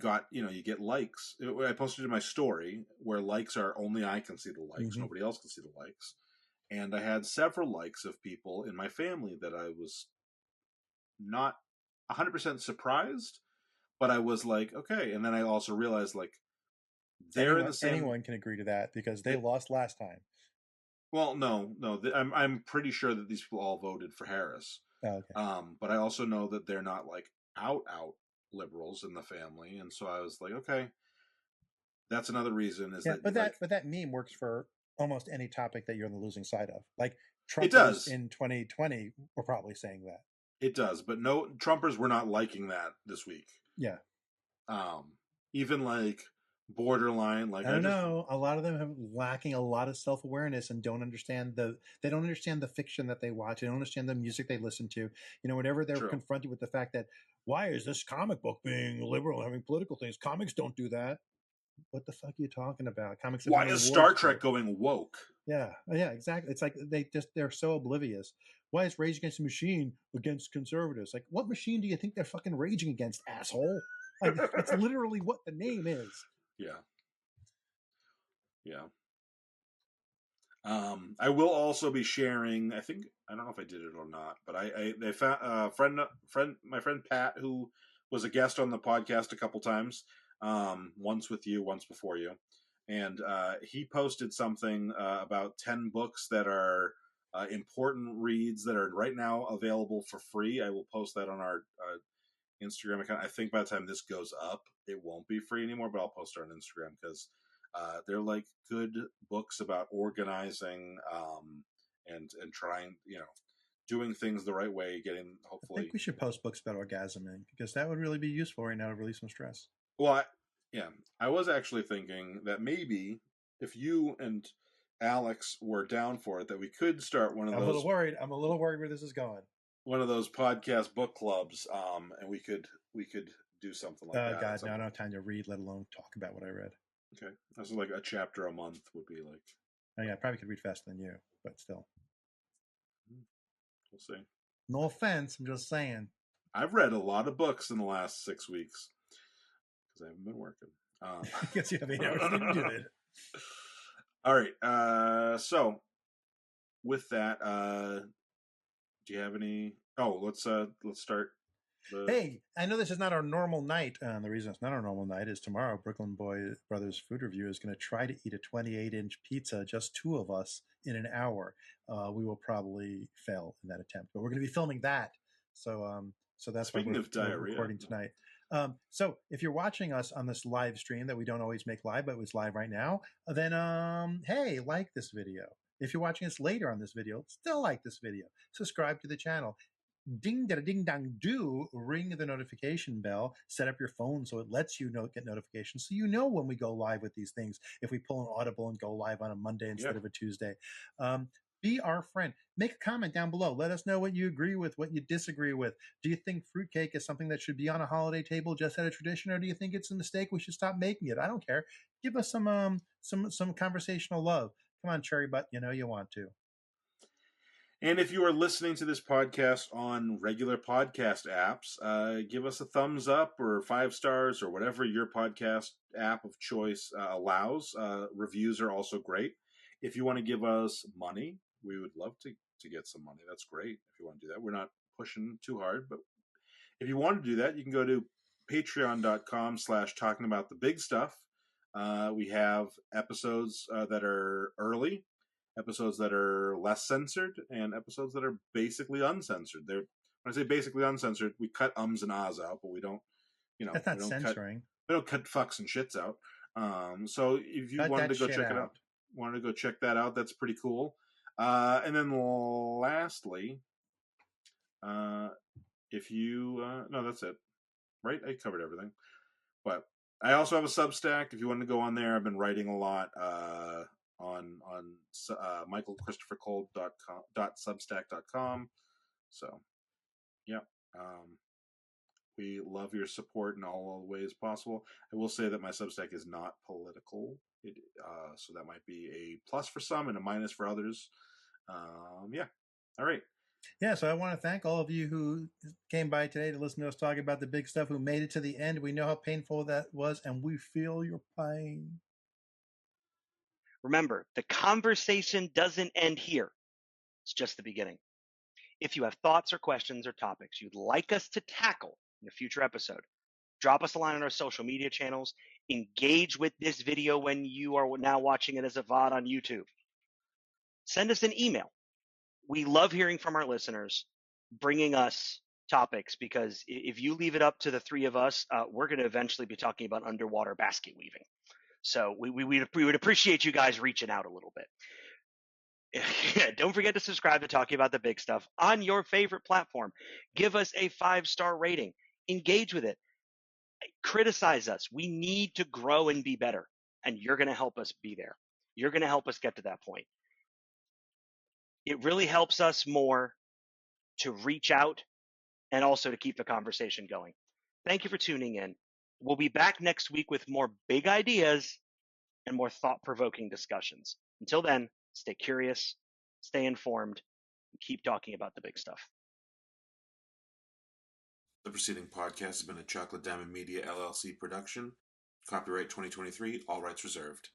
got, you get likes. I posted in my story, where likes are only I can see the likes, nobody else can see the likes. And I had several likes of people in my family that I was not 100% surprised, but I was like, okay. And then I also realized, like, they're in the same. Anyone can agree to that because they lost last time. Well, no. I'm pretty sure that these people all voted for Harris. Oh, okay. But I also know that they're not, like, out liberals in the family, and so I was like, okay, that's another reason. Is that, but like, that meme works for almost any topic that you're on the losing side of. Like, it Trumpers does. in 2020 were probably saying that. It does, but no, Trumpers were not liking that this week. Yeah. Even, like, borderline, like, I don't know. A lot of them have lacking a lot of self-awareness and don't understand they don't understand the fiction that they watch. They don't understand the music they listen to. Whenever they're confronted with the fact that, why is this comic book being liberal and having political things? Comics don't do that. What the fuck are you talking about? Comics. Why is Star Trek going woke? Yeah, exactly. It's like they're so oblivious. Why is Rage Against the Machine against conservatives? Like, what machine do you think they're fucking raging against, asshole? Like, it's literally what the name is. Yeah. I will also be sharing. I don't know if I did it or not, but they found my friend Pat, who was a guest on the podcast a couple times, once with you, once before you, and he posted something about 10 books that are important reads that are right now available for free. I will post that on our Instagram account. I think by the time this goes up, it won't be free anymore, but I'll post it on Instagram because they're, like, good books about organizing and trying, doing things the right way, getting I hopefully. think we should post books about orgasming because that would really be useful right now to release some stress. Well, I was actually thinking that maybe if you and Alex were down for it, that we could start one of I'm those. I'm a little worried where this is going. One of those podcast book clubs, and we could do something like that. God, now I don't have time to read, let alone talk about what I read. Okay, that's like a chapter a month would be like. Oh, yeah, I probably could read faster than you, but still. We'll see. No offense, I'm just saying. I've read a lot of books in the last 6 weeks because I haven't been working. I guess you have 8 hours to do it. All right. So with that, do you have any? Oh, let's start. Hey, I know this is not our normal night. The reason it's not our normal night is tomorrow, Brooklyn Brothers Food Review is going to try to eat a 28-inch pizza, just two of us, in an hour. We will probably fail in that attempt, but we're going to be filming that. So that's Speaking why of diarrhea, recording tonight. So if you're watching us on this live stream that we don't always make live, but it's live right now, then hey, like this video. If you're watching us later on this video, still like this video. Subscribe to the channel. Ding da ding dong do, ring the notification bell, set up your phone so it lets you get notifications so you know when we go live with these things, if we pull an audible and go live on a Monday instead of a Tuesday. Be our friend. Make a comment down below. Let us know what you agree with, what you disagree with. Do you think fruitcake is something that should be on a holiday table just out of tradition, or do you think it's a mistake, we should stop making it? I don't care. Give us some conversational love. Come on, Cherry Butt, you know you want to. And if you are listening to this podcast on regular podcast apps, give us a thumbs up or 5 stars or whatever your podcast app of choice allows. Reviews are also great. If you want to give us money, we would love to get some money. That's great if you want to do that. We're not pushing too hard, but if you want to do that, you can go to patreon.com/talking about the big stuff. We have episodes that are early, episodes that are less censored, and episodes that are basically uncensored. When I say basically uncensored, we cut ums and ahs out, but we don't, that's not censoring. We don't cut fucks and shits out. So if you wanted to go check it out, that's pretty cool. And then lastly, if you no, that's it, right? I covered everything, but I also have a Substack. If you want to go on there, I've been writing a lot on michaelchristophercole.substack.com. So, yeah, we love your support in all ways possible. I will say that my Substack is not political, so that might be a plus for some and a minus for others. Yeah, all right. Yeah, so I want to thank all of you who came by today to listen to us talk about the big stuff, who made it to the end. We know how painful that was, and we feel your pain. Remember, the conversation doesn't end here. It's just the beginning. If you have thoughts or questions or topics you'd like us to tackle in a future episode, drop us a line on our social media channels. Engage with this video when you are now watching it as a VOD on YouTube. Send us an email. We love hearing from our listeners, bringing us topics, because if you leave it up to the three of us, we're going to eventually be talking about underwater basket weaving. So we would appreciate you guys reaching out a little bit. Yeah, don't forget to subscribe to Talking About the Big Stuff on your favorite platform. Give us a 5-star rating. Engage with it. Criticize us. We need to grow and be better, and you're going to help us be there. You're going to help us get to that point. It really helps us more to reach out and also to keep the conversation going. Thank you for tuning in. We'll be back next week with more big ideas and more thought-provoking discussions. Until then, stay curious, stay informed, and keep talking about the big stuff. The preceding podcast has been a Chocolate Diamond Media LLC production. Copyright 2023, all rights reserved.